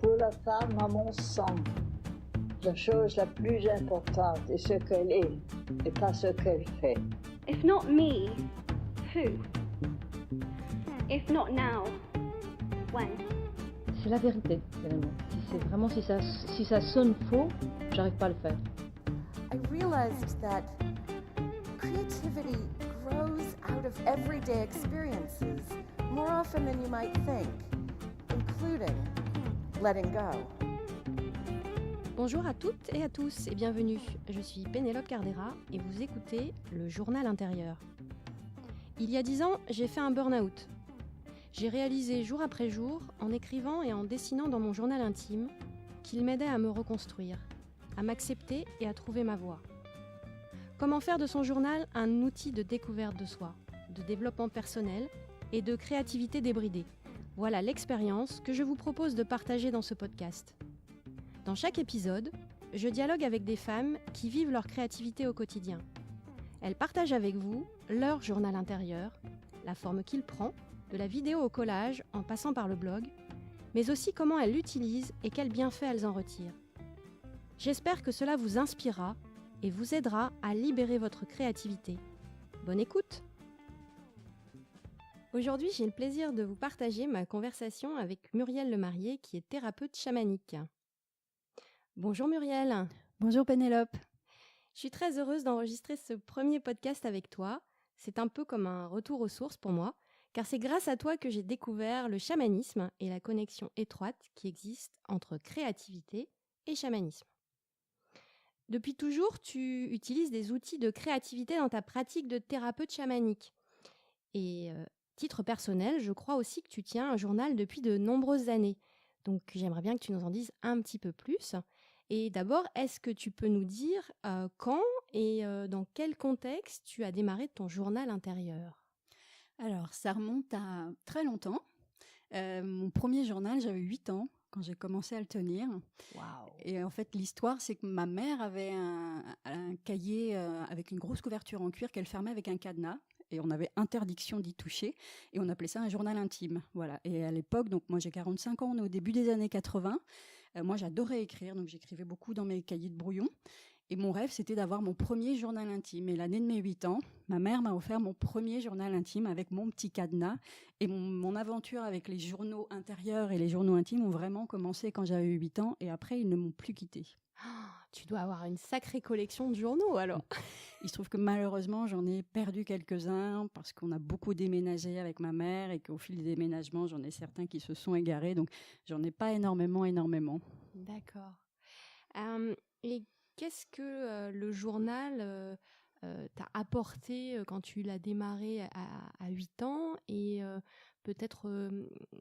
Pour la femme, à mon sens, la chose la plus importante est ce qu'elle est et pas ce qu'elle fait. If not me, who? If not now, when? C'est la vérité, finalement. Si ça sonne faux, j'arrive pas à le faire. I realized that creativity grows out of everyday experiences more often than you might think, including letting go. Bonjour à toutes et à tous et bienvenue. Je suis Pénélope Cardera et vous écoutez le Journal intérieur. Il y a 10 ans, j'ai fait un burn-out. J'ai réalisé jour après jour, en écrivant et en dessinant dans mon journal intime, qu'il m'aidait à me reconstruire, à m'accepter et à trouver ma voie. Comment faire de son journal un outil de découverte de soi, de développement personnel et de créativité débridée. Voilà l'expérience que je vous propose de partager dans ce podcast. Dans chaque épisode, je dialogue avec des femmes qui vivent leur créativité au quotidien. Elles partagent avec vous leur journal intérieur, la forme qu'il prend, de la vidéo au collage en passant par le blog, mais aussi comment elles l'utilisent et quels bienfaits elles en retirent. J'espère que cela vous inspirera et vous aidera à libérer votre créativité. Bonne écoute! Aujourd'hui, j'ai le plaisir de vous partager ma conversation avec Muriel Lemarié, qui est thérapeute chamanique. Bonjour Muriel. Bonjour Pénélope. Je suis très heureuse d'enregistrer ce premier podcast avec toi. C'est un peu comme un retour aux sources pour moi, car c'est grâce à toi que j'ai découvert le chamanisme et la connexion étroite qui existe entre créativité et chamanisme. Depuis toujours, tu utilises des outils de créativité dans ta pratique de thérapeute chamanique. Et titre personnel, je crois aussi que tu tiens un journal depuis de nombreuses années. Donc j'aimerais bien que tu nous en dises un petit peu plus. Et d'abord, est-ce que tu peux nous dire quand et dans quel contexte tu as démarré ton journal intérieur ? Alors, ça remonte à très longtemps. Mon premier journal, j'avais 8 ans quand j'ai commencé à le tenir. Waouh. Et en fait, l'histoire, c'est que ma mère avait un cahier avec une grosse couverture en cuir qu'elle fermait avec un cadenas. Et on avait interdiction d'y toucher. Et on appelait ça un journal intime. Voilà. Et à l'époque, donc moi j'ai 45 ans, on est au début des années 80. Moi j'adorais écrire, donc j'écrivais beaucoup dans mes cahiers de brouillon. Et mon rêve, c'était d'avoir mon premier journal intime. Et l'année de mes 8 ans, ma mère m'a offert mon premier journal intime avec mon petit cadenas. Et mon aventure avec les journaux intérieurs et les journaux intimes ont vraiment commencé quand j'avais 8 ans. Et après, ils ne m'ont plus quittée. Oh, tu dois avoir une sacrée collection de journaux alors. Il se trouve que malheureusement, j'en ai perdu quelques-uns parce qu'on a beaucoup déménagé avec ma mère et qu'au fil des déménagements, j'en ai certains qui se sont égarés. Donc, j'en ai pas énormément. D'accord. Et qu'est-ce que le journal t'a apporté quand tu l'as démarré à 8 ans et peut-être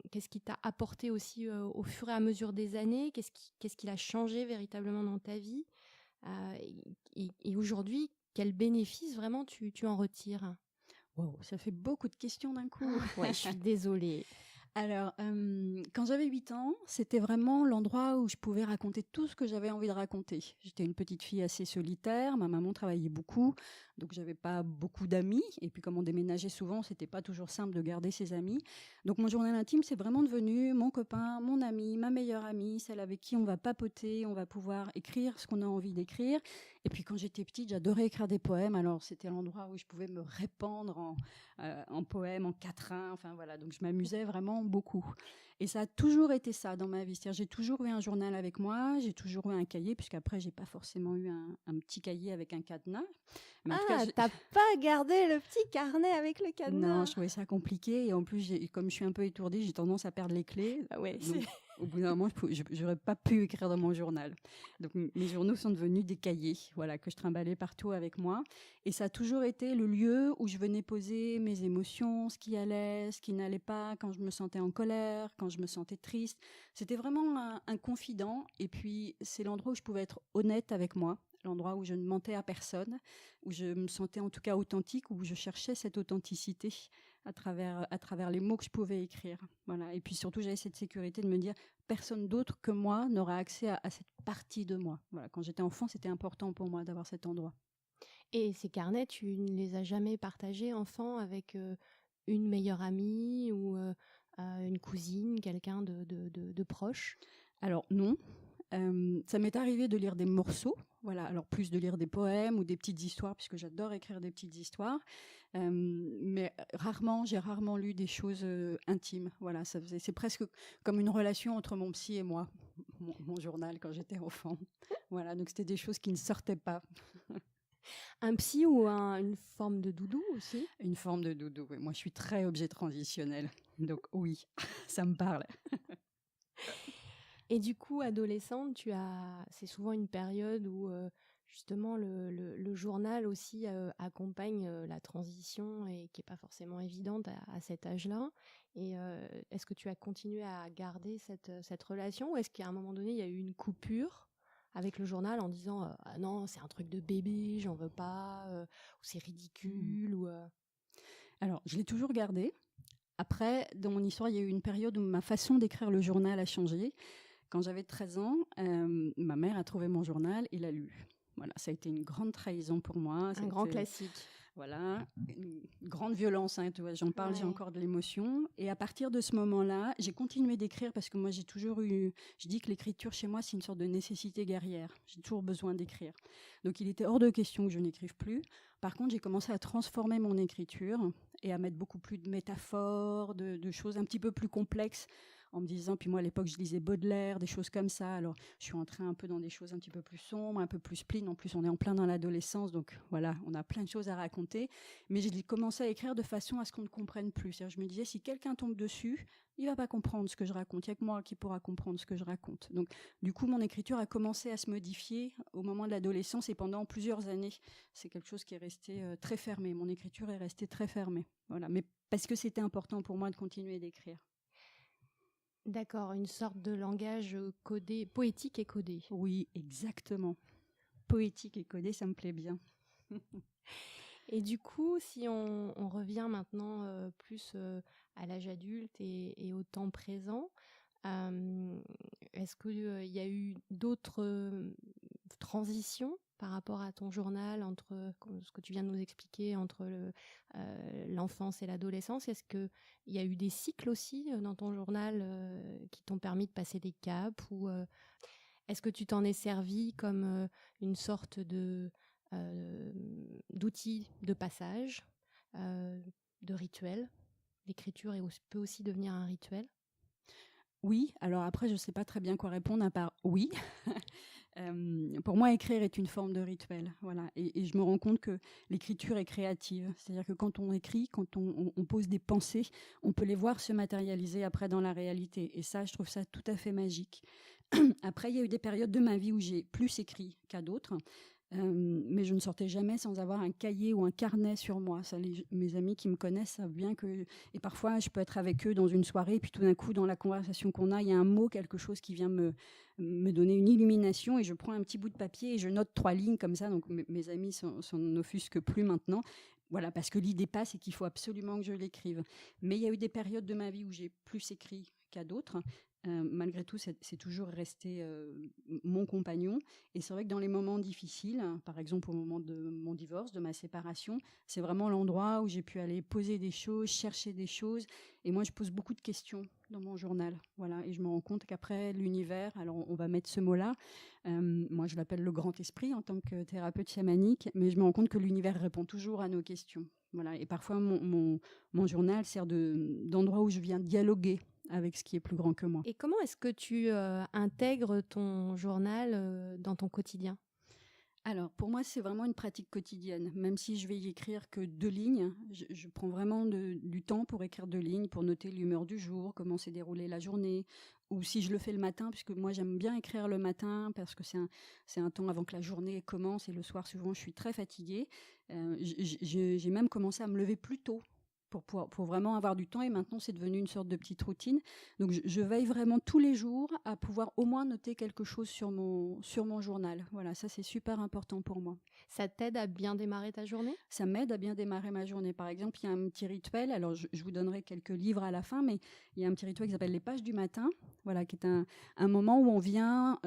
qu'est-ce qui t'a apporté aussi au fur et à mesure des années, qu'est-ce qui a changé véritablement dans ta vie et aujourd'hui, quels bénéfices vraiment tu en retires ? Wow, ça fait beaucoup de questions d'un coup. Ouais, je suis désolée. Alors, quand j'avais 8 ans, c'était vraiment l'endroit où je pouvais raconter tout ce que j'avais envie de raconter. J'étais une petite fille assez solitaire, ma maman travaillait beaucoup, donc j'avais pas beaucoup d'amis. Et puis comme on déménageait souvent, c'était pas toujours simple de garder ses amis. Donc mon journal intime, c'est vraiment devenu mon copain, mon ami, ma meilleure amie, celle avec qui on va papoter, on va pouvoir écrire ce qu'on a envie d'écrire. Et puis quand j'étais petite, j'adorais écrire des poèmes, alors c'était l'endroit où je pouvais me répandre en poèmes, en quatrains, enfin voilà. Donc je m'amusais vraiment beaucoup. Et ça a toujours été ça dans ma vie. C'est-à-dire, j'ai toujours eu un journal avec moi, j'ai toujours eu un cahier, puisqu'après, j'ai pas forcément eu un petit cahier avec un cadenas. Mais en tout cas, t'as pas gardé le petit carnet avec le cadenas ? Non, je trouvais ça compliqué. Et en plus, comme je suis un peu étourdie, j'ai tendance à perdre les clés. Ah ouais, donc, au bout d'un moment, j'aurais pas pu écrire dans mon journal. Donc, mes journaux sont devenus des cahiers, voilà, que je trimballais partout avec moi. Et ça a toujours été le lieu où je venais poser mes émotions, ce qui allait, ce qui n'allait pas, quand je me sentais en colère, quand je me sentais triste. C'était vraiment un confident. Et puis, c'est l'endroit où je pouvais être honnête avec moi. L'endroit où je ne mentais à personne, où je me sentais en tout cas authentique, où je cherchais cette authenticité à travers les mots que je pouvais écrire. Voilà. Et puis surtout, j'avais cette sécurité de me dire personne d'autre que moi n'aura accès à cette partie de moi. Voilà. Quand j'étais enfant, c'était important pour moi d'avoir cet endroit. Et ces carnets, tu ne les as jamais partagés, enfant, avec une meilleure amie ou une cousine, quelqu'un de proche ? Alors non. Ça m'est arrivé de lire des morceaux, voilà, alors plus de lire des poèmes ou des petites histoires, puisque j'adore écrire des petites histoires, mais j'ai rarement lu des choses intimes, voilà, c'est presque comme une relation entre mon psy et moi, mon journal quand j'étais enfant, voilà, donc c'était des choses qui ne sortaient pas. Un psy ou une forme de doudou aussi? Une forme de doudou, oui. Moi je suis très objet transitionnel, donc oui, ça me parle. Et du coup, adolescente, c'est souvent une période où justement le journal aussi accompagne la transition et qui n'est pas forcément évidente à cet âge-là. Et est-ce que tu as continué à garder cette relation ou est-ce qu'à un moment donné, il y a eu une coupure avec le journal en disant ah non, c'est un truc de bébé, j'en veux pas, ou c'est ridicule Alors, je l'ai toujours gardé. Après, dans mon histoire, il y a eu une période où ma façon d'écrire le journal a changé. Quand j'avais 13 ans, ma mère a trouvé mon journal et l'a lu. Voilà, ça a été une grande trahison pour moi. Un grand classique. Voilà, une grande violence, hein, tu vois, j'en parle, j'ai Ouais. encore de l'émotion. Et à partir de ce moment-là, j'ai continué d'écrire parce que moi, j'ai toujours eu... Je dis que l'écriture, chez moi, c'est une sorte de nécessité guerrière. J'ai toujours besoin d'écrire. Donc, il était hors de question que je n'écrive plus. Par contre, j'ai commencé à transformer mon écriture et à mettre beaucoup plus de métaphores, de choses un petit peu plus complexes, en me disant, puis moi à l'époque je lisais Baudelaire, des choses comme ça, alors je suis entrée un peu dans des choses un petit peu plus sombres, un peu plus spleen, en plus on est en plein dans l'adolescence, donc voilà, on a plein de choses à raconter, mais j'ai commencé à écrire de façon à ce qu'on ne comprenne plus, c'est-à-dire je me disais, si quelqu'un tombe dessus, il va pas comprendre ce que je raconte, il n'y a que moi qui pourra comprendre ce que je raconte. Donc du coup mon écriture a commencé à se modifier au moment de l'adolescence et pendant plusieurs années, c'est quelque chose qui est resté très fermé, mon écriture est restée très fermée, voilà, mais parce que c'était important pour moi de continuer d'écrire. D'accord, une sorte de langage codé, poétique et codé. Oui, exactement. Poétique et codé, ça me plaît bien. Et du coup, si on revient maintenant plus à l'âge adulte et au temps présent, est-ce qu'il y a eu d'autres transitions par rapport à ton journal entre ce que tu viens de nous expliquer entre l'enfance et l'adolescence? Est-ce qu'il y a eu des cycles aussi dans ton journal qui t'ont permis de passer des caps ou est-ce que tu t'en es servi comme une sorte d'outil de passage, de rituel? L'écriture peut aussi devenir un rituel? Oui, alors après, je ne sais pas très bien quoi répondre à part oui. Pour moi, écrire est une forme de rituel. Voilà. Et je me rends compte que l'écriture est créative. C'est-à-dire que quand on écrit, quand on pose des pensées, on peut les voir se matérialiser après dans la réalité. Et ça, je trouve ça tout à fait magique. Après, il y a eu des périodes de ma vie où j'ai plus écrit qu'à d'autres. Mais je ne sortais jamais sans avoir un cahier ou un carnet sur moi. Ça, mes amis qui me connaissent savent bien que... Et parfois, je peux être avec eux dans une soirée, et puis tout d'un coup, dans la conversation qu'on a, il y a un mot, quelque chose qui vient me donner une illumination, et je prends un petit bout de papier et je note 3 lignes comme ça. Donc mes amis s'en offusquent plus maintenant. Voilà, parce que l'idée passe et qu'il faut absolument que je l'écrive. Mais il y a eu des périodes de ma vie où j'ai plus écrit qu'à d'autres. Malgré tout, c'est toujours resté mon compagnon. Et c'est vrai que dans les moments difficiles, par exemple au moment de mon divorce, de ma séparation, c'est vraiment l'endroit où j'ai pu aller poser des choses, chercher des choses. Et moi, je pose beaucoup de questions dans mon journal. Voilà. Et je me rends compte qu'après, l'univers, alors on va mettre ce mot-là, moi je l'appelle le grand esprit en tant que thérapeute chamanique, mais je me rends compte que l'univers répond toujours à nos questions. Voilà. Et parfois, mon journal sert d'endroit où je viens dialoguer avec ce qui est plus grand que moi. Et comment est-ce que tu intègres ton journal dans ton quotidien? Alors, pour moi, c'est vraiment une pratique quotidienne. Même si je vais y écrire que 2 lignes, je prends vraiment du temps pour écrire 2 lignes, pour noter l'humeur du jour, comment s'est déroulée la journée, ou si je le fais le matin, puisque moi, j'aime bien écrire le matin, parce que c'est un temps avant que la journée commence, et le soir, souvent, je suis très fatiguée. J'ai même commencé à me lever plus tôt, pour vraiment avoir du temps, et maintenant c'est devenu une sorte de petite routine. Donc je veille vraiment tous les jours à pouvoir au moins noter quelque chose sur mon journal. Voilà, ça c'est super important pour moi. Ça t'aide à bien démarrer ta journée? Ça m'aide à bien démarrer ma journée. Par exemple, il y a un petit rituel, alors je vous donnerai quelques livres à la fin, mais il y a un petit rituel qui s'appelle les pages du matin, voilà, qui est un moment où on vient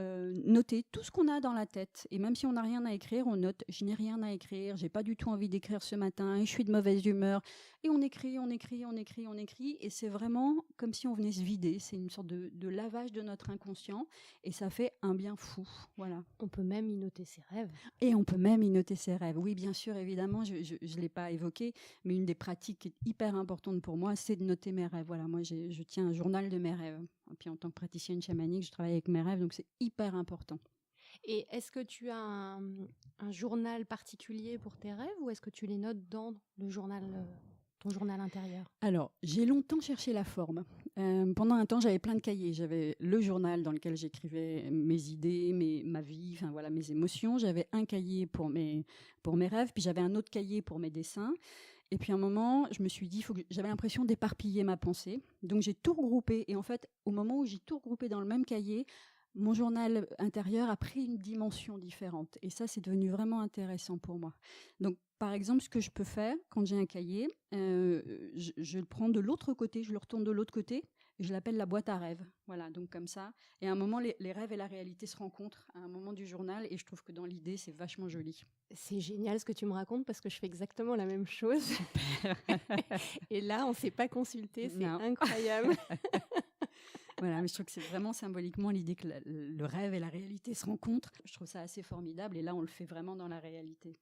noter tout ce qu'on a dans la tête. Et même si on n'a rien à écrire, on note, je n'ai rien à écrire, j'ai pas du tout envie d'écrire ce matin, je suis de mauvaise humeur, et on écrit écrit, et c'est vraiment comme si on venait se vider. C'est une sorte de lavage de notre inconscient, et ça fait un bien fou. Voilà. On peut même y noter ses rêves. Et on peut même y noter ses rêves. Oui, bien sûr, évidemment, je ne l'ai pas évoqué, mais une des pratiques qui est hyper importante pour moi, c'est de noter mes rêves. Voilà, moi, je tiens un journal de mes rêves. Et puis, en tant que praticienne chamanique, je travaille avec mes rêves, donc c'est hyper important. Et est-ce que tu as un journal particulier pour tes rêves ou est-ce que tu les notes dans le journal, ton journal intérieur? Alors, j'ai longtemps cherché la forme. Pendant un temps, j'avais plein de cahiers. J'avais le journal dans lequel j'écrivais mes idées, ma vie, enfin voilà, mes émotions. J'avais un cahier pour mes rêves, puis j'avais un autre cahier pour mes dessins. Et puis à un moment, je me suis dit, j'avais l'impression d'éparpiller ma pensée. Donc j'ai tout regroupé. Et en fait, au moment où j'ai tout regroupé dans le même cahier, mon journal intérieur a pris une dimension différente. Et ça, c'est devenu vraiment intéressant pour moi. Donc, par exemple, ce que je peux faire quand j'ai un cahier, je le prends de l'autre côté, je le retourne de l'autre côté, et je l'appelle la boîte à rêves. Voilà, donc comme ça. Et à un moment, les rêves et la réalité se rencontrent à un moment du journal, et je trouve que dans l'idée, c'est vachement joli. C'est génial ce que tu me racontes parce que je fais exactement la même chose. Et là, on ne s'est pas consulté, c'est incroyable. Voilà, mais je trouve que c'est vraiment symboliquement l'idée que le rêve et la réalité se rencontrent. Je trouve ça assez formidable, et là, on le fait vraiment dans la réalité.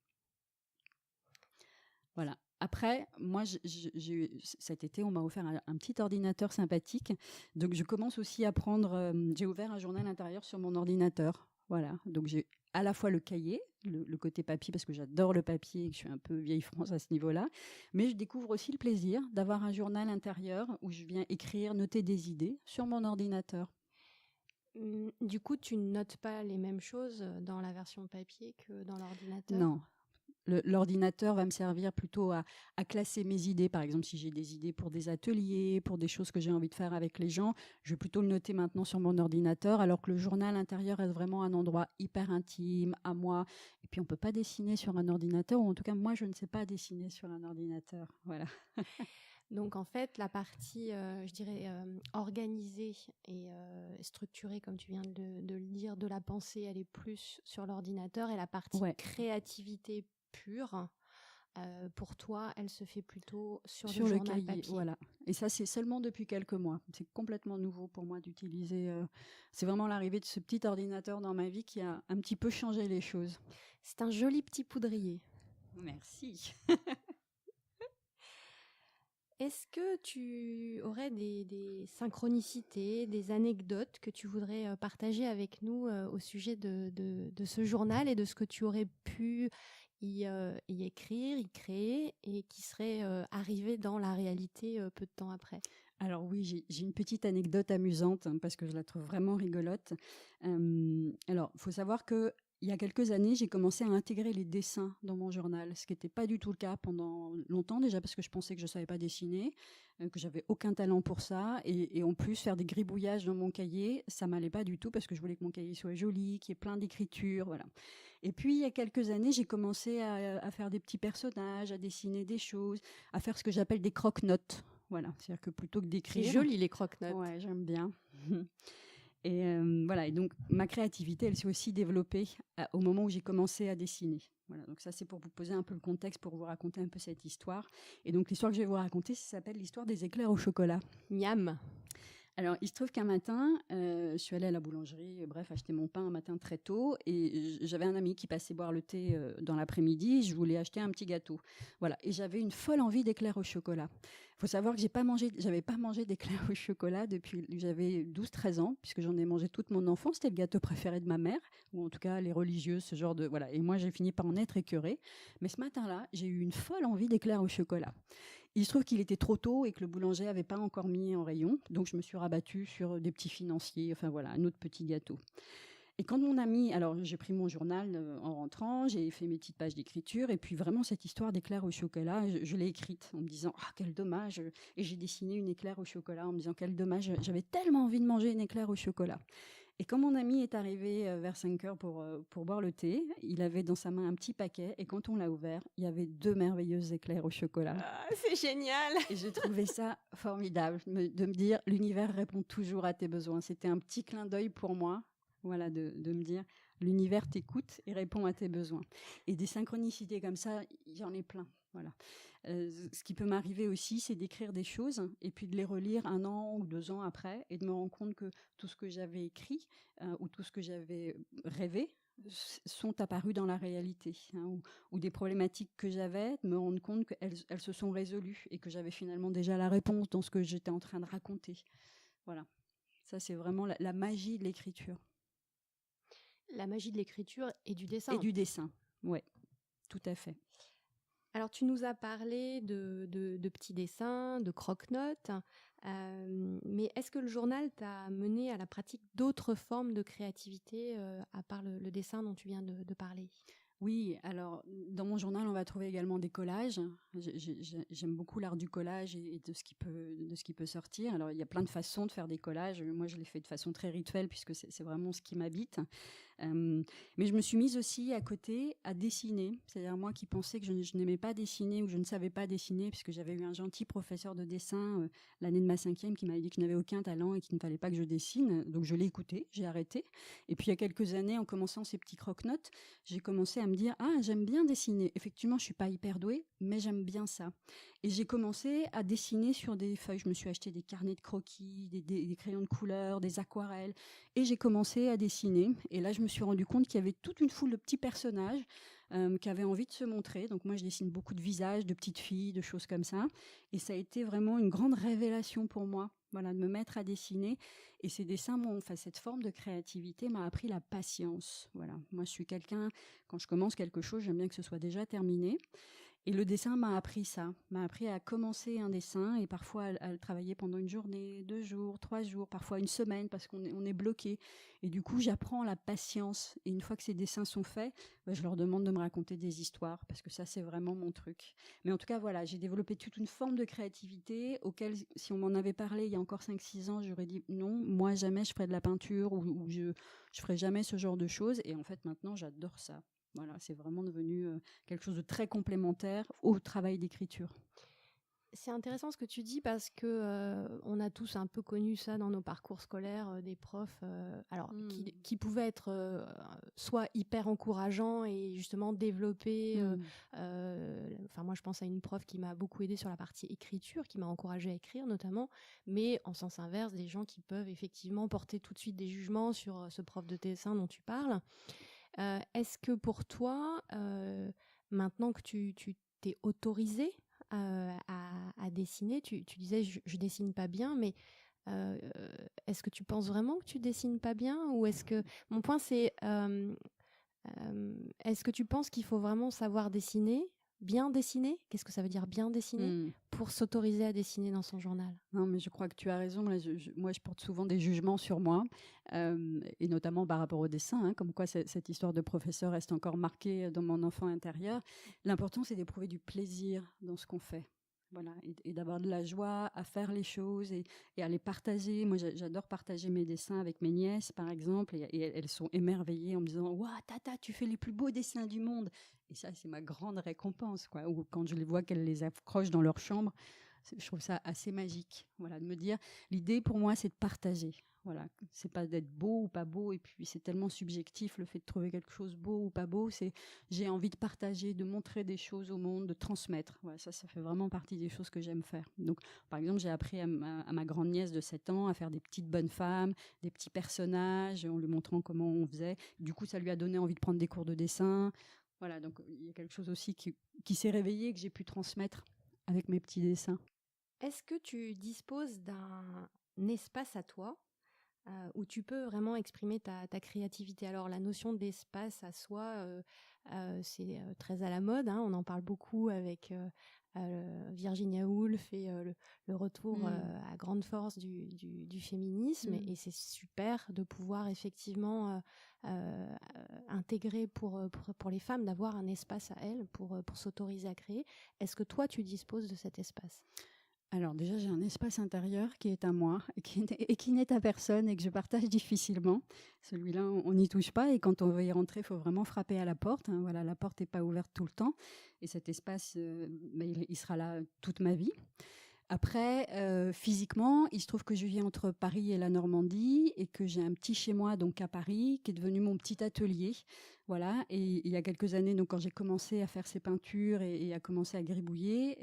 Voilà. Après, moi, cet été, on m'a offert un petit ordinateur sympathique. Donc, je commence aussi à prendre... j'ai ouvert un journal intérieur sur mon ordinateur. Voilà. Donc, j'ai à la fois le cahier, le côté papier, parce que j'adore le papier et que je suis un peu vieille France à ce niveau-là. Mais je découvre aussi le plaisir d'avoir un journal intérieur où je viens écrire, noter des idées sur mon ordinateur. Du coup, tu ne notes pas les mêmes choses dans la version papier que dans l'ordinateur? Non. L'ordinateur va me servir plutôt à classer mes idées. Par exemple, si j'ai des idées pour des ateliers, pour des choses que j'ai envie de faire avec les gens, je vais plutôt le noter maintenant sur mon ordinateur, alors que le journal intérieur est vraiment un endroit hyper intime à moi. Et puis, on ne peut pas dessiner sur un ordinateur, ou en tout cas, moi, je ne sais pas dessiner sur un ordinateur. Voilà. Donc, en fait, la partie, je dirais, organisée et structurée, comme tu viens de le dire, de la pensée, elle est plus sur l'ordinateur, et la partie créativité pure, pour toi, elle se fait plutôt sur le journal cahier, papier. Voilà. Et ça, c'est seulement depuis quelques mois. C'est complètement nouveau pour moi d'utiliser... c'est vraiment l'arrivée de ce petit ordinateur dans ma vie qui a un petit peu changé les choses. C'est un joli petit poudrier. Merci. Est-ce que tu aurais des synchronicités, des anecdotes que tu voudrais partager avec nous au sujet de ce journal et de ce que tu aurais pu y écrire, y créer, et qui serait arrivé dans la réalité peu de temps après? Alors oui, j'ai une petite anecdote amusante, parce que je la trouve vraiment rigolote. Alors, il faut savoir que il y a quelques années, j'ai commencé à intégrer les dessins dans mon journal, ce qui n'était pas du tout le cas pendant longtemps, déjà parce que je pensais que je ne savais pas dessiner, que j'avais aucun talent pour ça, et en plus faire des gribouillages dans mon cahier, ça m'allait pas du tout, parce que je voulais que mon cahier soit joli, qu'il y ait plein d'écriture, voilà. Et puis il y a quelques années, j'ai commencé à faire des petits personnages, à dessiner des choses, à faire ce que j'appelle des croque-notes. Voilà, c'est-à-dire que plutôt que d'écrire... C'est joli les croque-notes. Ouais, j'aime bien. Et voilà, et donc ma créativité, elle s'est aussi développée au moment où j'ai commencé à dessiner. Voilà, donc ça c'est pour vous poser un peu le contexte, pour vous raconter un peu cette histoire. Et donc l'histoire que je vais vous raconter, ça s'appelle l'histoire des éclairs au chocolat. Miam. Alors, il se trouve qu'un matin, je suis allée à la boulangerie, acheter mon pain un matin très tôt, et j'avais un ami qui passait boire le thé dans l'après-midi. Je voulais acheter un petit gâteau, voilà, et j'avais une folle envie d'éclairs au chocolat. Il faut savoir que j'avais pas mangé d'éclairs au chocolat depuis que j'avais 12-13 ans, puisque j'en ai mangé toute mon enfance. C'était le gâteau préféré de ma mère, ou en tout cas les religieuses, ce genre de voilà. Et moi, j'ai fini par en être écœurée. Mais ce matin-là, j'ai eu une folle envie d'éclairs au chocolat. Il se trouve qu'il était trop tôt et que le boulanger n'avait pas encore mis en rayon, donc je me suis rabattue sur des petits financiers, enfin voilà, un autre petit gâteau. Et quand mon ami, alors j'ai pris mon journal en rentrant, j'ai fait mes petites pages d'écriture, et puis vraiment cette histoire d'éclair au chocolat, je l'ai écrite en me disant « Ah, quel dommage !» Et j'ai dessiné une éclair au chocolat en me disant « Quel dommage, j'avais tellement envie de manger une éclair au chocolat !» Et quand mon ami est arrivé vers 5 heures pour boire le thé, il avait dans sa main un petit paquet, et quand on l'a ouvert, il y avait 2 merveilleuses éclairs au chocolat. Ah, c'est génial! Et j'ai trouvé ça formidable, de me dire l'univers répond toujours à tes besoins. C'était un petit clin d'œil pour moi. Voilà, de me dire, l'univers t'écoute et répond à tes besoins. Et des synchronicités comme ça, j'en ai plein. Voilà. Ce qui peut m'arriver aussi, c'est d'écrire des choses et puis de les relire 1 an ou 2 ans après et de me rendre compte que tout ce que j'avais écrit ou tout ce que j'avais rêvé sont apparus dans la réalité, hein, ou des problématiques que j'avais, de me rendre compte qu'elles se sont résolues et que j'avais finalement déjà la réponse dans ce que j'étais en train de raconter. Voilà. Ça, c'est vraiment la magie de l'écriture. La magie de l'écriture et du dessin. Et du dessin, oui, tout à fait. Alors, tu nous as parlé de petits dessins, de croque-notes, mais est-ce que le journal t'a mené à la pratique d'autres formes de créativité à part le dessin dont tu viens de parler ? Oui, alors dans mon journal, on va trouver également des collages. J'aime beaucoup l'art du collage et de ce qui peut sortir. Alors, il y a plein de façons de faire des collages. Moi, je les fais de façon très rituelle puisque c'est vraiment ce qui m'habite. Mais je me suis mise aussi à côté à dessiner. C'est-à-dire moi qui pensais que je n'aimais pas dessiner ou que je ne savais pas dessiner puisque j'avais eu un gentil professeur de dessin l'année de ma 5e qui m'avait dit que je n'avais aucun talent et qu'il ne fallait pas que je dessine. Donc, je l'ai écouté, j'ai arrêté. Et puis, il y a quelques années, en commençant ces petits croque-notes, j'ai commencé à me dire « Ah, j'aime bien dessiner. Effectivement, je suis pas hyper douée, mais j'aime bien ça. » Et j'ai commencé à dessiner sur des feuilles. Je me suis acheté des carnets de croquis, des crayons de couleur, des aquarelles. Et j'ai commencé à dessiner. Et là, je me suis rendu compte qu'il y avait toute une foule de petits personnages qui avaient envie de se montrer. Donc moi, je dessine beaucoup de visages, de petites filles, de choses comme ça. Et ça a été vraiment une grande révélation pour moi. Voilà, de me mettre à dessiner. Et ces dessins cette forme de créativité m'a appris la patience. Voilà. Moi, je suis quelqu'un, quand je commence quelque chose, j'aime bien que ce soit déjà terminé. Et le dessin m'a appris ça, m'a appris à commencer un dessin et parfois à le travailler pendant une journée, 2 jours, 3 jours, parfois une semaine parce qu'on est bloqué. Et du coup, j'apprends la patience. Et une fois que ces dessins sont faits, je leur demande de me raconter des histoires parce que ça, c'est vraiment mon truc. Mais en tout cas, voilà, j'ai développé toute une forme de créativité auquel, si on m'en avait parlé il y a encore 5-6 ans, j'aurais dit non, moi jamais je ferais de la peinture ou je ferais jamais ce genre de choses. Et en fait, maintenant, j'adore ça. Voilà, c'est vraiment devenu quelque chose de très complémentaire au travail d'écriture. C'est intéressant ce que tu dis parce que on a tous un peu connu ça dans nos parcours scolaires, des profs qui pouvaient être soit hyper encourageants et justement développer. Moi, je pense à une prof qui m'a beaucoup aidée sur la partie écriture, qui m'a encouragée à écrire notamment, mais en sens inverse, des gens qui peuvent effectivement porter tout de suite des jugements sur ce prof de dessin dont tu parles. Est-ce que pour toi, maintenant que tu t'es autorisée à dessiner, tu disais je dessine pas bien, mais est-ce que tu penses vraiment que tu dessines pas bien ou est-ce que mon point c'est est-ce que tu penses qu'il faut vraiment savoir dessiner, bien dessiner? Qu'est-ce que ça veut dire bien dessiner pour s'autoriser à dessiner dans son journal? Non, mais je crois que tu as raison. Là, moi, je porte souvent des jugements sur moi, et notamment par rapport au dessin, hein, comme quoi cette histoire de professeur reste encore marquée dans mon enfant intérieur. L'important, c'est d'éprouver du plaisir dans ce qu'on fait. Voilà, et d'avoir de la joie à faire les choses et à les partager. Moi, j'adore partager mes dessins avec mes nièces, par exemple, et elles sont émerveillées en me disant « Waouh, tata, tu fais les plus beaux dessins du monde !» Et ça, c'est ma grande récompense, quoi. Ou quand je les vois qu'elles les accrochent dans leur chambre, je trouve ça assez magique. Voilà, de me dire, l'idée pour moi, c'est de partager. Voilà, c'est pas d'être beau ou pas beau, et puis c'est tellement subjectif le fait de trouver quelque chose beau ou pas beau. J'ai envie de partager, de montrer des choses au monde, de transmettre. Voilà, ça fait vraiment partie des choses que j'aime faire. Donc, par exemple, j'ai appris à ma grande nièce de 7 ans à faire des petites bonnes femmes, des petits personnages, en lui montrant comment on faisait. Du coup, ça lui a donné envie de prendre des cours de dessin. Voilà, donc il y a quelque chose aussi qui s'est réveillé, que j'ai pu transmettre avec mes petits dessins. Est-ce que tu disposes d'un espace à toi où tu peux vraiment exprimer ta créativité? Alors, la notion d'espace à soi, c'est très à la mode, hein, on en parle beaucoup avec Virginia Woolf et le retour à grande force du féminisme, et c'est super de pouvoir effectivement intégrer pour les femmes, d'avoir un espace à elles pour s'autoriser à créer. Est-ce que toi, tu disposes de cet espace? Alors déjà, j'ai un espace intérieur qui est à moi et qui n'est à personne et que je partage difficilement. Celui-là, on n'y touche pas, et quand on veut y rentrer, il faut vraiment frapper à la porte. Hein. Voilà, la porte n'est pas ouverte tout le temps, et cet espace, il sera là toute ma vie. Après, physiquement, il se trouve que je vis entre Paris et la Normandie et que j'ai un petit chez moi donc à Paris qui est devenu mon petit atelier. Voilà, et il y a quelques années, donc quand j'ai commencé à faire ces peintures et à commencer à gribouiller,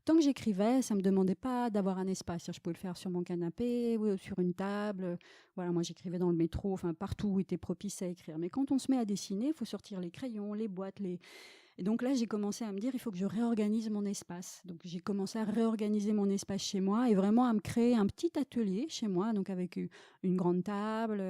tant que j'écrivais, ça me demandait pas d'avoir un espace. Je pouvais le faire sur mon canapé ou sur une table. Voilà, moi j'écrivais dans le métro, enfin partout où était propice à écrire. Mais quand on se met à dessiner, il faut sortir les crayons, les boîtes, Et donc là, j'ai commencé à me dire, il faut que je réorganise mon espace. Donc j'ai commencé à réorganiser mon espace chez moi et vraiment à me créer un petit atelier chez moi, donc avec une grande table.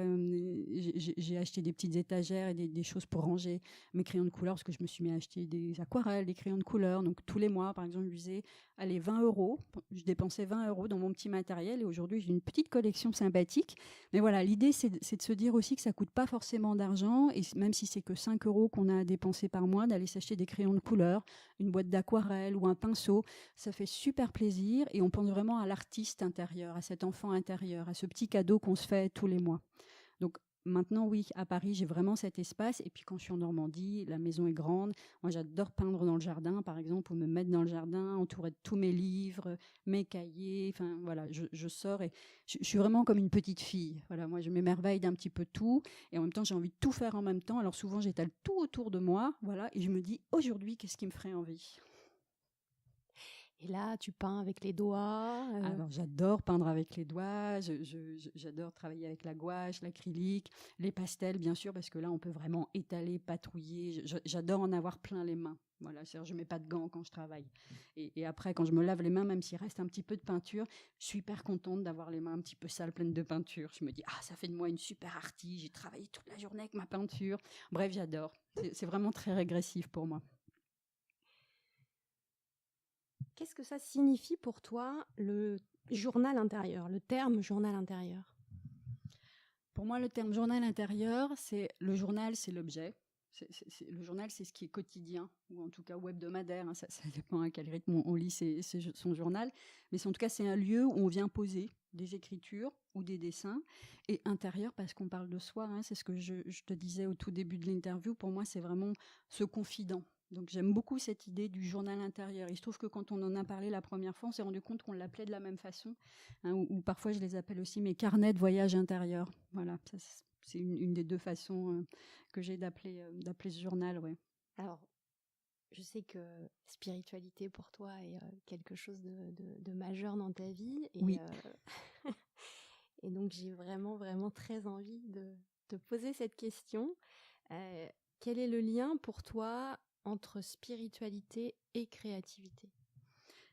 J'ai acheté des petites étagères et des choses pour ranger mes crayons de couleur, parce que je me suis mis à acheter des aquarelles, des crayons de couleur. Donc tous les mois, par exemple, je disais, allez, 20 €. Je dépensais 20 € dans mon petit matériel et aujourd'hui, j'ai une petite collection sympathique. Mais voilà, l'idée, c'est de se dire aussi que ça coûte pas forcément d'argent, et même si c'est que 5 € qu'on a à dépenser par mois, d'aller s'acheter des crayons de couleur, une boîte d'aquarelle ou un pinceau, ça fait super plaisir et on pense vraiment à l'artiste intérieur, à cet enfant intérieur, à ce petit cadeau qu'on se fait tous les mois. Donc maintenant, oui, à Paris, j'ai vraiment cet espace. Et puis quand je suis en Normandie, la maison est grande. Moi, j'adore peindre dans le jardin, par exemple, ou me mettre dans le jardin, entouré de tous mes livres, mes cahiers. Enfin, voilà, je sors et je suis vraiment comme une petite fille. Voilà, moi, je m'émerveille d'un petit peu tout. Et en même temps, j'ai envie de tout faire en même temps. Alors souvent, j'étale tout autour de moi. Voilà, et je me dis, aujourd'hui, qu'est-ce qui me ferait envie ? Et là, tu peins avec les doigts. Alors, j'adore peindre avec les doigts, j'adore travailler avec la gouache, l'acrylique, les pastels, bien sûr, parce que là, on peut vraiment étaler, patrouiller. J'adore en avoir plein les mains. Voilà, c'est-à-dire, je mets pas de gants quand je travaille. Et après, quand je me lave les mains, même s'il reste un petit peu de peinture, je suis hyper contente d'avoir les mains un petit peu sales, pleines de peinture. Je me dis, ah, ça fait de moi une super artiste, j'ai travaillé toute la journée avec ma peinture. Bref, j'adore. C'est vraiment très régressif pour moi. Qu'est-ce que ça signifie pour toi, le journal intérieur, le terme journal intérieur ? Pour moi, le terme journal intérieur, le journal, c'est l'objet. Le journal, c'est ce qui est quotidien, ou en tout cas ou hebdomadaire. Hein, ça dépend à quel rythme on lit son journal. Mais en tout cas, c'est un lieu où on vient poser des écritures ou des dessins. Et intérieur, parce qu'on parle de soi, hein, c'est ce que je te disais au tout début de l'interview. Pour moi, c'est vraiment ce confident. Donc j'aime beaucoup cette idée du journal intérieur. Il se trouve que quand on en a parlé la première fois, on s'est rendu compte qu'on l'appelait de la même façon, hein, ou parfois je les appelle aussi mes carnets de voyage intérieur. Voilà, ça, c'est une des deux façons que j'ai d'appeler ce journal. Ouais. Alors, je sais que spiritualité pour toi est quelque chose de majeur dans ta vie. Et, oui. Et donc j'ai vraiment, vraiment très envie de te poser cette question. Quel est le lien pour toi entre spiritualité et créativité ?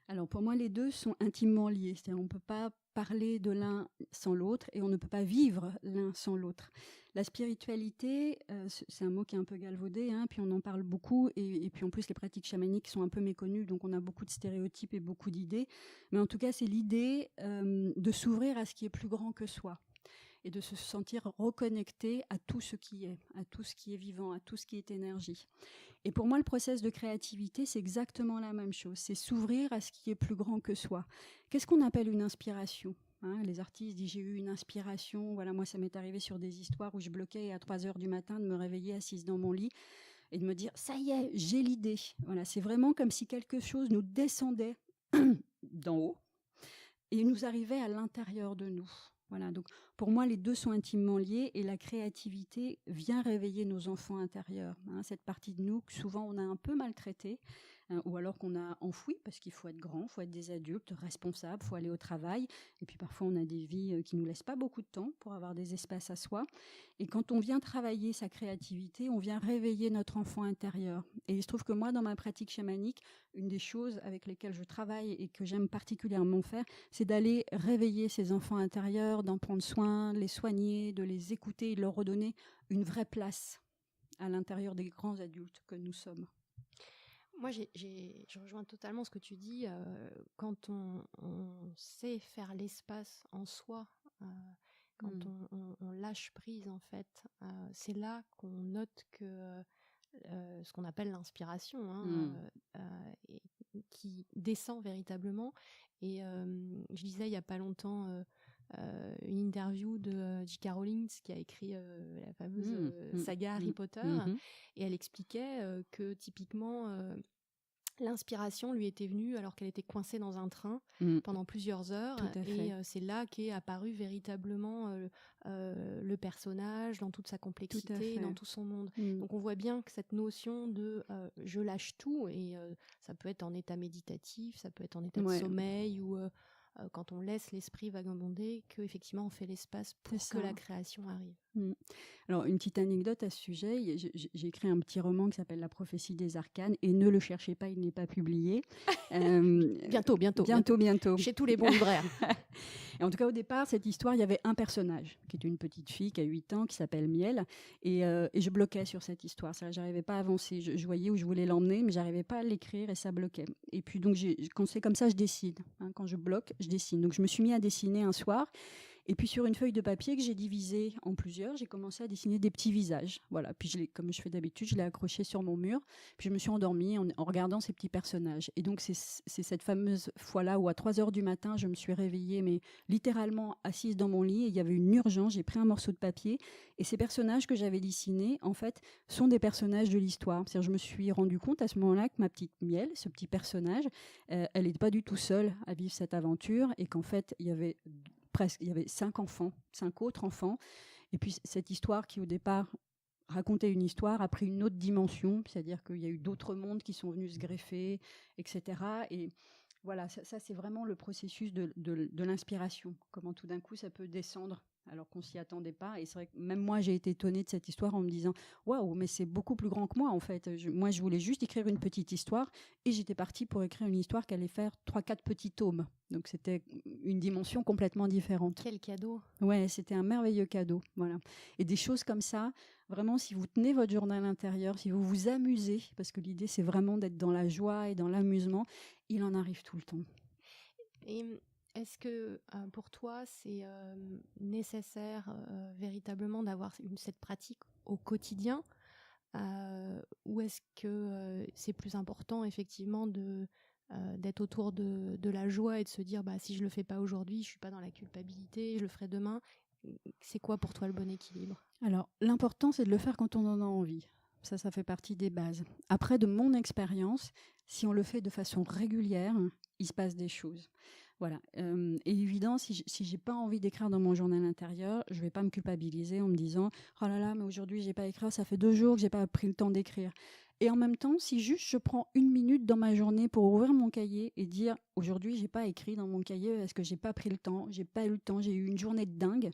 Alors pour moi, les deux sont intimement liés. C'est-à-dire on ne peut pas parler de l'un sans l'autre et on ne peut pas vivre l'un sans l'autre. La spiritualité, c'est un mot qui est un peu galvaudé, hein, puis on en parle beaucoup et puis en plus les pratiques chamaniques sont un peu méconnues, donc on a beaucoup de stéréotypes et beaucoup d'idées. Mais en tout cas, c'est l'idée de s'ouvrir à ce qui est plus grand que soi et de se sentir reconnecté à tout ce qui est, à tout ce qui est vivant, à tout ce qui est énergie. Et pour moi, le process de créativité, c'est exactement la même chose. C'est s'ouvrir à ce qui est plus grand que soi. Qu'est-ce qu'on appelle une inspiration ? Hein, les artistes disent j'ai eu une inspiration. Voilà, moi, ça m'est arrivé sur des histoires où je bloquais à 3 heures du matin de me réveiller assise dans mon lit et de me dire ça y est, j'ai l'idée. Voilà, c'est vraiment comme si quelque chose nous descendait d'en haut et nous arrivait à l'intérieur de nous. Voilà, donc pour moi, les deux sont intimement liés et la créativité vient réveiller nos enfants intérieurs. Hein, cette partie de nous que souvent on a un peu maltraitée, ou alors qu'on a enfoui parce qu'il faut être grand, il faut être des adultes responsables, il faut aller au travail. Et puis parfois on a des vies qui ne nous laissent pas beaucoup de temps pour avoir des espaces à soi. Et quand on vient travailler sa créativité, on vient réveiller notre enfant intérieur. Et il se trouve que moi, dans ma pratique chamanique, une des choses avec lesquelles je travaille et que j'aime particulièrement faire, c'est d'aller réveiller ces enfants intérieurs, d'en prendre soin, de les soigner, de les écouter et de leur redonner une vraie place à l'intérieur des grands adultes que nous sommes. Moi, je rejoins totalement ce que tu dis. Quand on sait faire l'espace en soi, quand on lâche prise, en fait, c'est là qu'on note que ce qu'on appelle l'inspiration, et qui descend véritablement. Et je lisais il n'y a pas longtemps une interview de J.K. Rowling qui a écrit la fameuse saga Harry Potter, et elle expliquait que typiquement l'inspiration lui était venue alors qu'elle était coincée dans un train pendant plusieurs heures. Tout à fait. Et c'est là qu'est apparu véritablement le personnage dans toute sa complexité, fait. dans tout son monde. Donc on voit bien que cette notion de je lâche tout, et ça peut être en état méditatif, ça peut être en état de sommeil, ou quand on laisse l'esprit vagabonder, qu'effectivement on fait l'espace pour que la création arrive. Alors, une petite anecdote à ce sujet, j'ai écrit un petit roman qui s'appelle La prophétie des arcanes, et ne le cherchez pas, il n'est pas publié. Bientôt. Chez tous les bons libraires. Et en tout cas, au départ, cette histoire, il y avait un personnage, qui est une petite fille qui a 8 ans, qui s'appelle Miel, et je bloquais sur cette histoire. C'est-à-dire, j'arrivais pas à avancer. Je voyais où je voulais l'emmener, mais j'arrivais pas à l'écrire, et ça bloquait. Et puis, donc, quand c'est comme ça, je décide. Quand je bloque, je dessine. Donc, je me suis mis à dessiner un soir. Et puis sur une feuille de papier que j'ai divisée en plusieurs, j'ai commencé à dessiner des petits visages. Voilà. Puis comme je fais d'habitude, je l'ai accroché sur mon mur. Puis je me suis endormie en regardant ces petits personnages. Et donc c'est cette fameuse fois-là où à 3h du matin, je me suis réveillée, mais littéralement assise dans mon lit. Et il y avait une urgence. J'ai pris un morceau de papier. Et ces personnages que j'avais dessinés, en fait, sont des personnages de l'histoire. C'est-à-dire, je me suis rendu compte à ce moment-là que ma petite Miel, ce petit personnage, elle n'était pas du tout seule à vivre cette aventure, et qu'en fait, il y avait 5 enfants, 5 autres enfants. Et puis cette histoire qui au départ racontait une histoire a pris une autre dimension, c'est-à-dire qu'il y a eu d'autres mondes qui sont venus se greffer, etc. Et voilà, ça c'est vraiment le processus de l'inspiration, comment tout d'un coup ça peut descendre alors qu'on s'y attendait pas. Et c'est vrai que même moi j'ai été étonnée de cette histoire en me disant waouh, mais c'est beaucoup plus grand que moi en fait. Moi je voulais juste écrire une petite histoire, et j'étais partie pour écrire une histoire qui allait faire 3-4 petits tomes. Donc c'était une dimension complètement différente. Quel cadeau! Ouais, c'était un merveilleux cadeau, voilà. Et des choses comme ça, vraiment, si vous tenez votre journal intérieur, si vous vous amusez, parce que l'idée c'est vraiment d'être dans la joie et dans l'amusement, il en arrive tout le temps. Et est-ce que pour toi c'est nécessaire véritablement d'avoir cette pratique au quotidien, ou est-ce que c'est plus important effectivement d'être autour de la joie et de se dire si je le fais pas aujourd'hui, je suis pas dans la culpabilité, je le ferai demain? C'est quoi pour toi le bon équilibre? Alors, l'important, c'est de le faire quand on en a envie. Ça fait partie des bases. Après, de mon expérience, si on le fait de façon régulière, il se passe des choses. Voilà. Et évident, si j'ai pas envie d'écrire dans mon journal intérieur, je vais pas me culpabiliser en me disant « Oh là là, mais aujourd'hui, j'ai pas écrit, ça fait 2 jours que j'ai pas pris le temps d'écrire. » Et en même temps, si juste je prends 1 minute dans ma journée pour ouvrir mon cahier et dire « Aujourd'hui, j'ai pas écrit dans mon cahier parce que j'ai pas pris le temps, j'ai pas eu le temps, j'ai eu une journée de dingue »,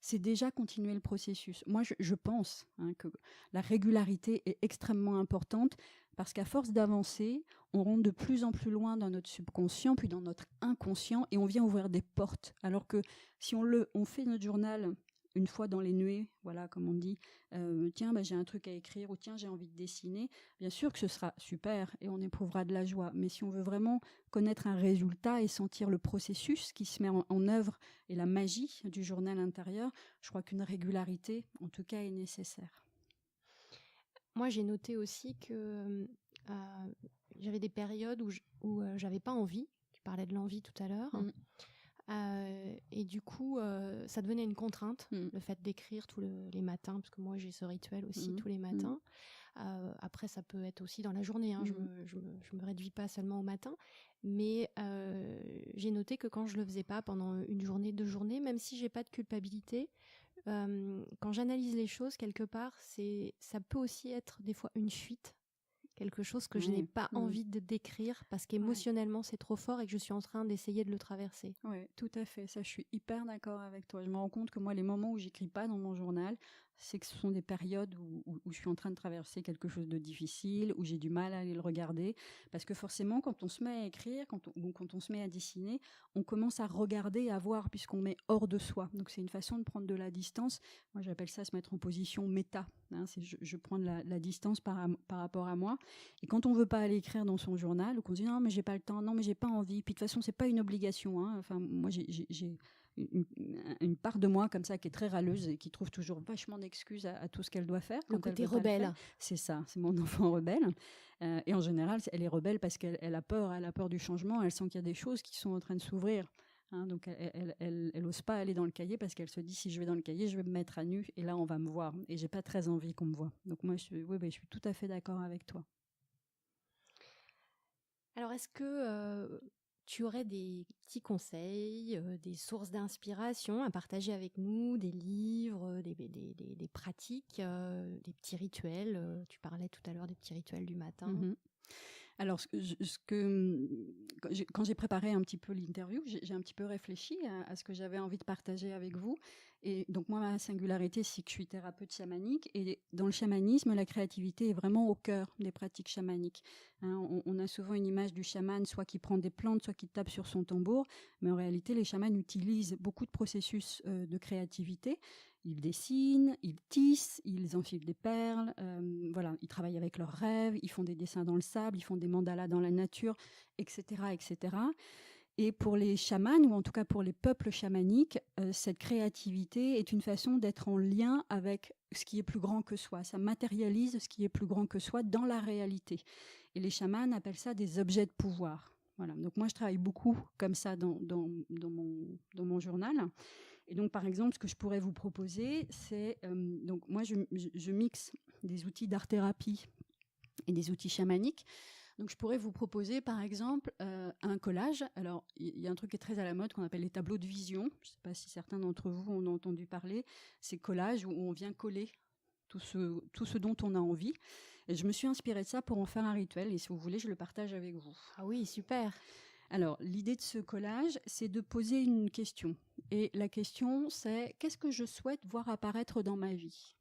c'est déjà continuer le processus. Moi, je pense que la régularité est extrêmement importante, parce qu'à force d'avancer, on rentre de plus en plus loin dans notre subconscient, puis dans notre inconscient, et on vient ouvrir des portes. Alors que si on fait notre journal une fois dans les nuées, voilà, comme on dit, tiens, j'ai un truc à écrire, ou tiens, j'ai envie de dessiner, bien sûr que ce sera super et on éprouvera de la joie. Mais si on veut vraiment connaître un résultat et sentir le processus qui se met en œuvre et la magie du journal intérieur, je crois qu'une régularité, en tout cas, est nécessaire. Moi, j'ai noté aussi que j'avais des périodes où j'avais pas envie. Tu parlais de l'envie tout à l'heure. Et du coup, ça devenait une contrainte, le fait d'écrire tous les matins, parce que moi j'ai ce rituel aussi tous les matins. Après, ça peut être aussi dans la journée, je me réduis pas seulement au matin, mais j'ai noté que quand je le faisais pas pendant une journée, 2 journées, même si j'ai pas de culpabilité, quand j'analyse les choses quelque part, ça peut aussi être des fois une fuite. Quelque chose que je n'ai pas envie de décrire parce qu'émotionnellement c'est trop fort et que je suis en train d'essayer de le traverser. Oui, tout à fait. Ça, je suis hyper d'accord avec toi. Je me rends compte que moi, les moments où j'écris pas dans mon journal, c'est que ce sont des périodes où je suis en train de traverser quelque chose de difficile, où j'ai du mal à aller le regarder. Parce que forcément, quand on se met à écrire, quand on se met à dessiner, on commence à regarder et à voir, puisqu'on met hors de soi. Donc c'est une façon de prendre de la distance. Moi, j'appelle ça se mettre en position méta. Je prends de la distance par rapport à moi. Et quand on veut pas aller écrire dans son journal, ou qu'on se dit non mais j'ai pas le temps, non mais j'ai pas envie, puis de toute façon c'est pas une obligation. Enfin moi j'ai une part de moi comme ça qui est très râleuse et qui trouve toujours vachement d'excuses à tout ce qu'elle doit faire. Le côté rebelle. C'est ça, c'est mon enfant rebelle. Et en général, elle est rebelle parce qu'elle a peur du changement. Elle sent qu'il y a des choses qui sont en train de s'ouvrir. Donc elle ose pas aller dans le cahier parce qu'elle se dit si je vais dans le cahier, je vais me mettre à nu et là on va me voir. Et j'ai pas très envie qu'on me voie. Donc moi je suis tout à fait d'accord avec toi. Alors, est-ce que tu aurais des petits conseils, des sources d'inspiration à partager avec nous, des livres, des pratiques, des petits rituels tu parlais tout à l'heure des petits rituels du matin. Mhm. Alors, quand j'ai préparé un petit peu l'interview, j'ai un petit peu réfléchi à ce que j'avais envie de partager avec vous. Et donc, moi, ma singularité, c'est que je suis thérapeute chamanique. Et dans le chamanisme, la créativité est vraiment au cœur des pratiques chamaniques. Hein, on a souvent une image du chaman, soit qui prend des plantes, soit qui tape sur son tambour. Mais en réalité, les chamans utilisent beaucoup de processus de créativité. Ils dessinent, ils tissent, ils enfilent des perles, voilà, ils travaillent avec leurs rêves, ils font des dessins dans le sable, ils font des mandalas dans la nature, etc., etc. Et pour les chamans, ou en tout cas pour les peuples chamaniques, cette créativité est une façon d'être en lien avec ce qui est plus grand que soi. Ça matérialise ce qui est plus grand que soi dans la réalité. Et les chamans appellent ça des objets de pouvoir. Voilà. Donc moi, je travaille beaucoup comme ça dans mon journal. Et donc, par exemple, ce que je pourrais vous proposer, c'est... donc moi, je mixe des outils d'art-thérapie et des outils chamaniques. Donc, je pourrais vous proposer, par exemple, un collage. Alors, il y a un truc qui est très à la mode qu'on appelle les tableaux de vision. Je ne sais pas si certains d'entre vous en ont entendu parler. Ces collages où on vient coller tout ce dont on a envie. Et je me suis inspirée de ça pour en faire un rituel. Et si vous voulez, je le partage avec vous. Ah oui, super. Alors, l'idée de ce collage, c'est de poser une question. Et la question, c'est qu'est-ce que je souhaite voir apparaître dans ma vie ?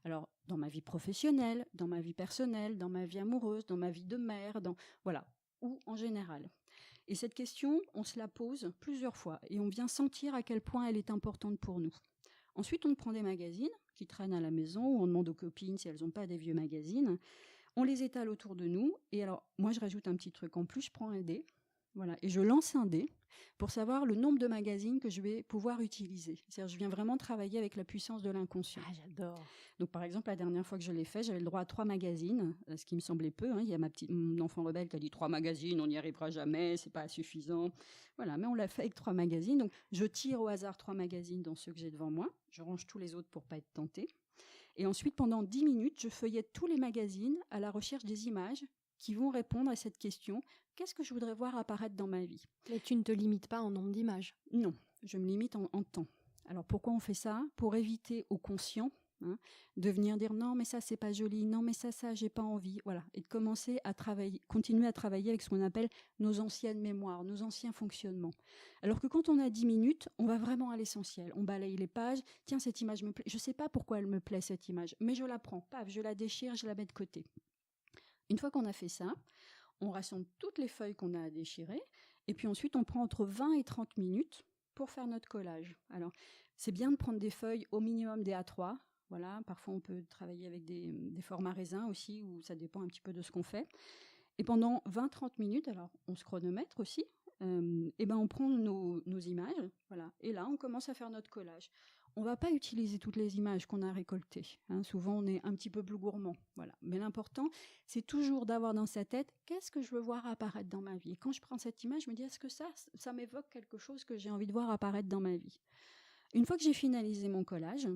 Alors, dans ma vie professionnelle, dans ma vie personnelle, dans ma vie amoureuse, dans ma vie de mère, voilà, ou en général. Et cette question, on se la pose plusieurs fois et on vient sentir à quel point elle est importante pour nous. Ensuite, on prend des magazines qui traînent à la maison ou on demande aux copines si elles n'ont pas des vieux magazines. On les étale autour de nous. Et alors, moi, je rajoute un petit truc en plus, je prends un dé. Voilà, et je lance un dé pour savoir le nombre de magazines que je vais pouvoir utiliser. C'est-à-dire, je viens vraiment travailler avec la puissance de l'inconscient. Ah, j'adore. Donc, par exemple, la dernière fois que je l'ai fait, j'avais le droit à 3 magazines, ce qui me semblait peu. Hein. Il y a mon enfant rebelle qui a dit 3 magazines, on n'y arrivera jamais, c'est pas suffisant. Voilà, mais on l'a fait avec 3 magazines. Donc, je tire au hasard 3 magazines dans ceux que j'ai devant moi. Je range tous les autres pour pas être tentée. Et ensuite, pendant 10 minutes, je feuillette tous les magazines à la recherche des images qui vont répondre à cette question. Qu'est-ce que je voudrais voir apparaître dans ma vie ? Mais tu ne te limites pas en nombre d'images. Non, je me limite en temps. Alors pourquoi on fait ça ? Pour éviter au conscient de venir dire non mais ça c'est pas joli, non mais ça j'ai pas envie, voilà, et de commencer à travailler, continuer à travailler avec ce qu'on appelle nos anciennes mémoires, nos anciens fonctionnements. Alors que quand on a 10 minutes, on va vraiment à l'essentiel, on balaye les pages, tiens cette image me plaît, je sais pas pourquoi elle me plaît cette image, mais je la prends, paf, je la déchire, je la mets de côté. Une fois qu'on a fait ça, on rassemble toutes les feuilles qu'on a à déchirer, et puis ensuite on prend entre 20 et 30 minutes pour faire notre collage. Alors, c'est bien de prendre des feuilles au minimum des A3, voilà, parfois on peut travailler avec des formats raisins aussi, où ça dépend un petit peu de ce qu'on fait. Et pendant 20-30 minutes, alors on se chronomètre aussi, et ben on prend nos images, voilà, et là on commence à faire notre collage. On ne va pas utiliser toutes les images qu'on a récoltées. Hein. Souvent, on est un petit peu plus gourmand. Voilà. Mais l'important, c'est toujours d'avoir dans sa tête qu'est-ce que je veux voir apparaître dans ma vie. Et quand je prends cette image, je me dis est-ce que ça m'évoque quelque chose que j'ai envie de voir apparaître dans ma vie. Une fois que j'ai finalisé mon collage,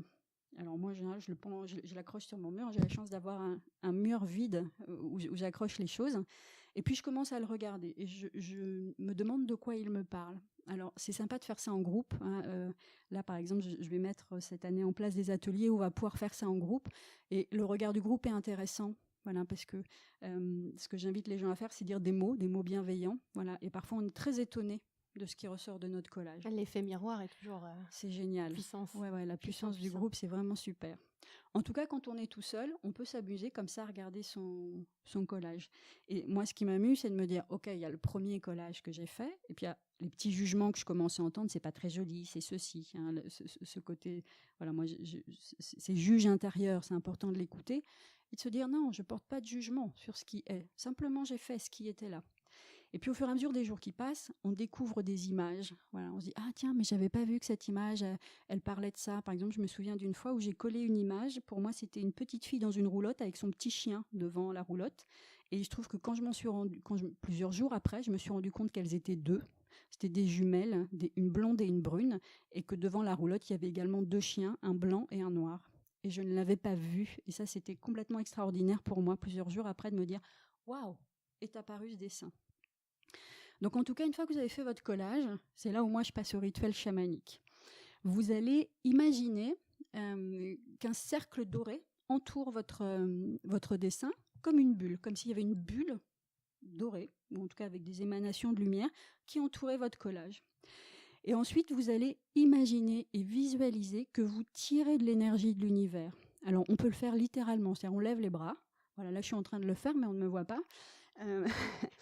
alors moi, en général, je l'accroche sur mon mur. J'ai la chance d'avoir un mur vide où j'accroche les choses. Et puis, je commence à le regarder. Et je me demande de quoi il me parle. Alors, c'est sympa de faire ça en groupe. Hein. Là, par exemple, je vais mettre cette année en place des ateliers où on va pouvoir faire ça en groupe. Et le regard du groupe est intéressant. Voilà, parce que ce que j'invite les gens à faire, c'est dire des mots bienveillants. Voilà. Et parfois, on est très étonné de ce qui ressort de notre collage. L'effet miroir est toujours c'est génial. Puissance. Ouais, la puissance du groupe, c'est vraiment super. En tout cas, quand on est tout seul, on peut s'amuser comme ça à regarder son collage. Et moi, ce qui m'amuse, c'est de me dire, ok, il y a le premier collage que j'ai fait, et puis il y a les petits jugements que je commence à entendre, c'est pas très joli, c'est ceci, hein, ce côté, voilà, moi, c'est juge intérieur, c'est important de l'écouter, et de se dire, non, je porte pas de jugement sur ce qui est, simplement j'ai fait ce qui était là. Et puis au fur et à mesure des jours qui passent, on découvre des images. Voilà, on se dit ah tiens, mais j'avais pas vu que cette image elle parlait de ça. Par exemple, je me souviens d'une fois où j'ai collé une image. Pour moi, c'était une petite fille dans une roulotte avec son petit chien devant la roulotte. Et je trouve que plusieurs jours après, je me suis rendu compte qu'elles étaient deux. C'était des jumelles, une blonde et une brune, et que devant la roulotte, il y avait également 2 chiens, un blanc et un noir. Et je ne l'avais pas vu. Et ça, c'était complètement extraordinaire pour moi, plusieurs jours après, de me dire waouh, est apparu ce dessin. Donc en tout cas, une fois que vous avez fait votre collage, c'est là où moi je passe au rituel chamanique. Vous allez imaginer qu'un cercle doré entoure votre dessin comme une bulle, comme s'il y avait une bulle dorée, ou en tout cas avec des émanations de lumière, qui entourait votre collage. Et ensuite, vous allez imaginer et visualiser que vous tirez de l'énergie de l'univers. Alors, on peut le faire littéralement, c'est-à-dire on lève les bras. Voilà, là, je suis en train de le faire, mais on ne me voit pas.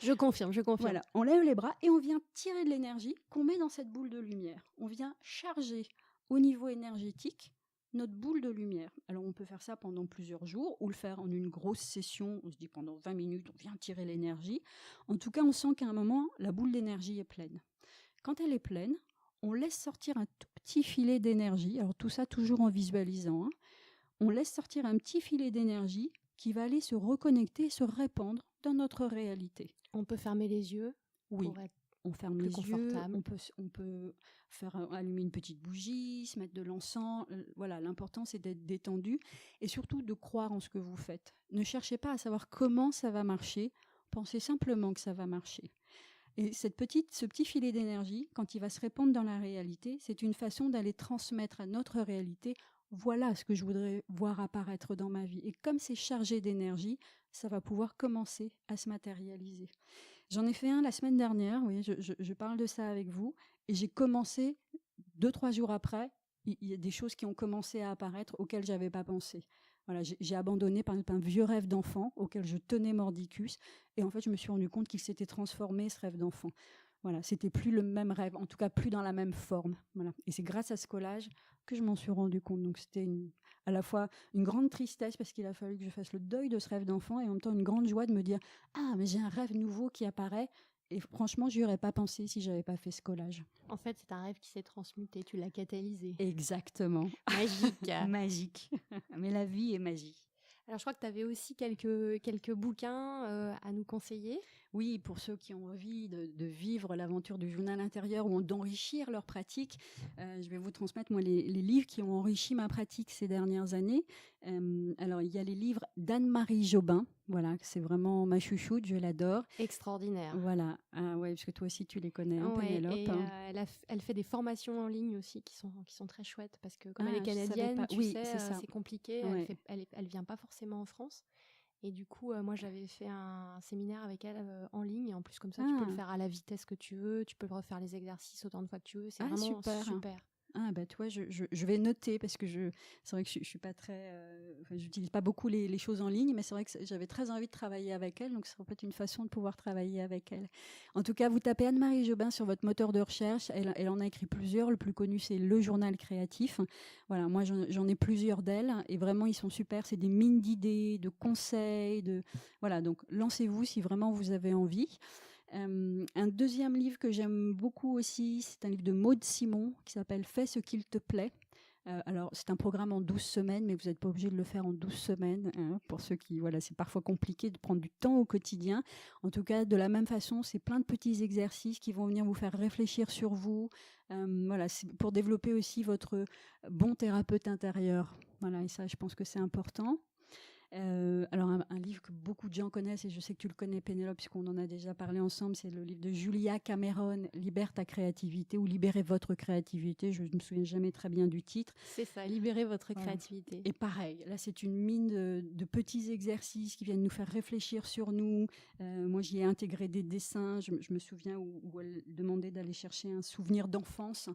Je confirme. Voilà, on lève les bras et on vient tirer de l'énergie qu'on met dans cette boule de lumière. On vient charger au niveau énergétique notre boule de lumière. Alors, on peut faire ça pendant plusieurs jours ou le faire en une grosse session. On se dit pendant 20 minutes, on vient tirer l'énergie. En tout cas, on sent qu'à un moment, la boule d'énergie est pleine. Quand elle est pleine, on laisse sortir un tout petit filet d'énergie. Alors, tout ça toujours en visualisant. Hein. On laisse sortir un petit filet d'énergie qui va aller se reconnecter, se répandre dans notre réalité. On peut fermer les yeux. Oui. Pour être On ferme plus les yeux, confortable. on peut faire allumer une petite bougie, se mettre de l'encens. Voilà, l'important c'est d'être détendu et surtout de croire en ce que vous faites. Ne cherchez pas à savoir comment ça va marcher, pensez simplement que ça va marcher. Et ce petit filet d'énergie, quand il va se répandre dans la réalité, c'est une façon d'aller transmettre à notre réalité « voilà ce que je voudrais voir apparaître dans ma vie ». Et comme c'est chargé d'énergie, ça va pouvoir commencer à se matérialiser. J'en ai fait un la semaine dernière, oui, je parle de ça avec vous, et j'ai commencé 2-3 jours après, il y a des choses qui ont commencé à apparaître auxquelles je n'avais pas pensé. Voilà, j'ai abandonné par exemple un vieux rêve d'enfant auquel je tenais mordicus, et en fait je me suis rendu compte qu'il s'était transformé, ce rêve d'enfant. Voilà, c'était plus le même rêve, en tout cas plus dans la même forme. Voilà. Et c'est grâce à ce collage que je m'en suis rendu compte. Donc c'était à la fois une grande tristesse parce qu'il a fallu que je fasse le deuil de ce rêve d'enfant et en même temps une grande joie de me dire « Ah, mais j'ai un rêve nouveau qui apparaît ». Et franchement, je n'y aurais pas pensé si je n'avais pas fait ce collage. En fait, c'est un rêve qui s'est transmuté, tu l'as catalysé. Exactement. Magique. Magique. Mais la vie est magique. Alors, je crois que tu avais aussi quelques bouquins à nous conseiller. Oui, pour ceux qui ont envie de vivre l'aventure du journal intérieur ou d'enrichir leur pratique, je vais vous transmettre moi les livres qui ont enrichi ma pratique ces dernières années. Alors, il y a les livres d'Anne-Marie Jobin. Voilà, c'est vraiment ma chouchoute, je l'adore. Extraordinaire. Voilà, ouais, parce que toi aussi tu les connais, hein, Ouais, Pénélope. et elle fait des formations en ligne aussi qui sont très chouettes parce que comme elle est Je savais canadienne, pas. tu Oui, sais, c'est ça. c'est compliqué. Ouais. Elle vient pas forcément en France. Et du coup, moi, j'avais fait un séminaire avec elle en ligne. Et en plus, comme ça, tu peux le faire à la vitesse que tu veux. Tu peux refaire les exercices autant de fois que tu veux. C'est vraiment super. Ah bah toi, je vais noter parce que c'est vrai que je suis pas très, j'utilise pas beaucoup les choses en ligne, mais c'est vrai que j'avais très envie de travailler avec elle, donc ça peut être une façon de pouvoir travailler avec elle. En tout cas, vous tapez Anne-Marie Jobin sur votre moteur de recherche, elle en a écrit plusieurs, le plus connu c'est Le Journal Créatif. Voilà, moi j'en ai plusieurs d'elle et vraiment ils sont super, c'est des mines d'idées, de conseils, voilà, donc lancez-vous si vraiment vous avez envie. Un deuxième livre que j'aime beaucoup aussi, c'est un livre de Maud Simon qui s'appelle « Fais ce qu'il te plaît ». Alors, c'est un programme en 12 semaines, mais vous n'êtes pas obligé de le faire en 12 semaines. Hein, pour ceux qui, voilà, c'est parfois compliqué de prendre du temps au quotidien. En tout cas, de la même façon, c'est plein de petits exercices qui vont venir vous faire réfléchir sur vous. Voilà, c'est pour développer aussi votre bon thérapeute intérieur. Voilà, et ça, je pense que c'est important. Alors un livre que beaucoup de gens connaissent et je sais que tu le connais Pénélope puisqu'on en a déjà parlé ensemble, c'est le livre de Julia Cameron, Libère ta créativité ou Libérez votre créativité, je ne me souviens jamais très bien du titre. C'est ça, libérer votre créativité. Et pareil, là c'est une mine de petits exercices qui viennent nous faire réfléchir sur nous. Moi j'y ai intégré des dessins, je me souviens où elle demandait d'aller chercher un souvenir d'enfance.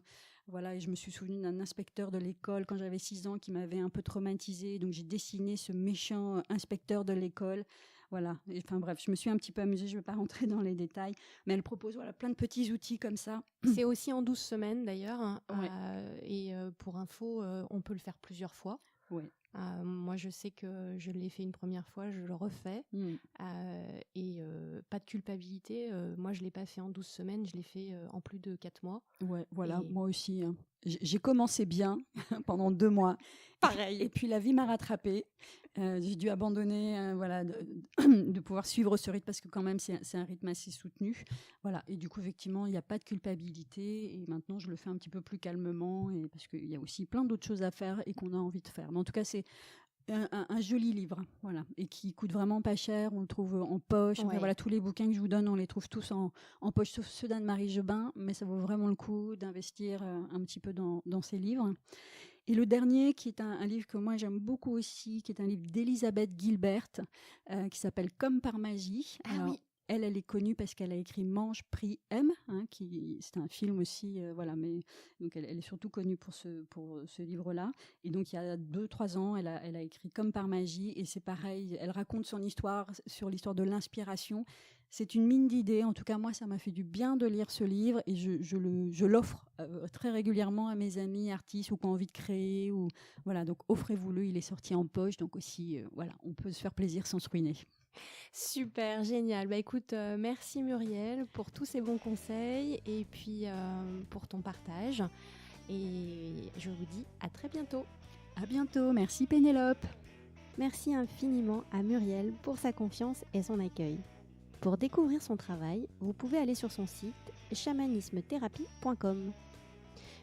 Voilà, et je me suis souvenue d'un inspecteur de l'école quand j'avais 6 ans qui m'avait un peu traumatisée. Donc j'ai dessiné ce méchant inspecteur de l'école. Voilà, enfin bref, je me suis un petit peu amusée, je ne vais pas rentrer dans les détails. Mais elle propose plein de petits outils comme ça. C'est aussi en 12 semaines d'ailleurs. Hein, ouais. Et pour info, on peut le faire plusieurs fois. Ouais. Moi, je sais que je l'ai fait une première fois, je le refais. Et pas de culpabilité. Moi, je ne l'ai pas fait en 12 semaines, je l'ai fait en plus de 4 mois. Ouais, voilà, moi aussi. Hein. J'ai commencé bien pendant 2 mois. Pareil. Et puis la vie m'a rattrapée. J'ai dû abandonner voilà, de pouvoir suivre ce rythme parce que quand même c'est un rythme assez soutenu. Voilà. Et du coup, effectivement, il n'y a pas de culpabilité. Et maintenant, je le fais un petit peu plus calmement et parce qu'il y a aussi plein d'autres choses à faire et qu'on a envie de faire. Mais en tout cas, c'est un joli livre, voilà, et qui coûte vraiment pas cher. On le trouve en poche. Enfin, Ouais. voilà, tous les bouquins que je vous donne, on les trouve tous en poche, sauf ceux d'Anne-Marie Jobin, mais ça vaut vraiment le coup d'investir un petit peu dans ces livres. Et le dernier, qui est un livre que moi j'aime beaucoup aussi, qui est un livre d'Elisabeth Gilbert, qui s'appelle Comme par magie. Ah Alors, oui. elle est connue parce qu'elle a écrit Mange, prie, aime, c'est un film aussi, voilà, mais donc elle est surtout connue pour ce livre-là. Et donc il y a 2-3 ans, elle a écrit Comme par magie, et c'est pareil, elle raconte son histoire sur l'histoire de l'inspiration. C'est une mine d'idées. En tout cas, moi, ça m'a fait du bien de lire ce livre, et je l'offre très régulièrement à mes amis artistes ou qui ont envie de créer. Ou voilà, donc offrez-vous-le. Il est sorti en poche, donc aussi, voilà, on peut se faire plaisir sans se ruiner. Super, génial. Bah écoute, merci Muriel pour tous ces bons conseils et puis pour ton partage. Et je vous dis à très bientôt. À bientôt. Merci Pénélope. Merci infiniment à Muriel pour sa confiance et son accueil. Pour découvrir son travail, vous pouvez aller sur son site chamanismethérapie.com.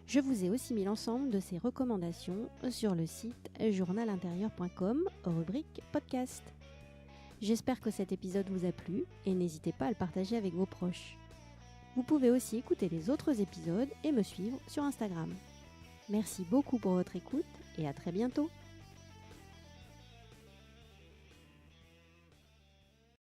Je vous ai aussi mis l'ensemble de ses recommandations sur le site journalintérieur.com, rubrique podcast. J'espère que cet épisode vous a plu et n'hésitez pas à le partager avec vos proches. Vous pouvez aussi écouter les autres épisodes et me suivre sur Instagram. Merci beaucoup pour votre écoute et à très bientôt.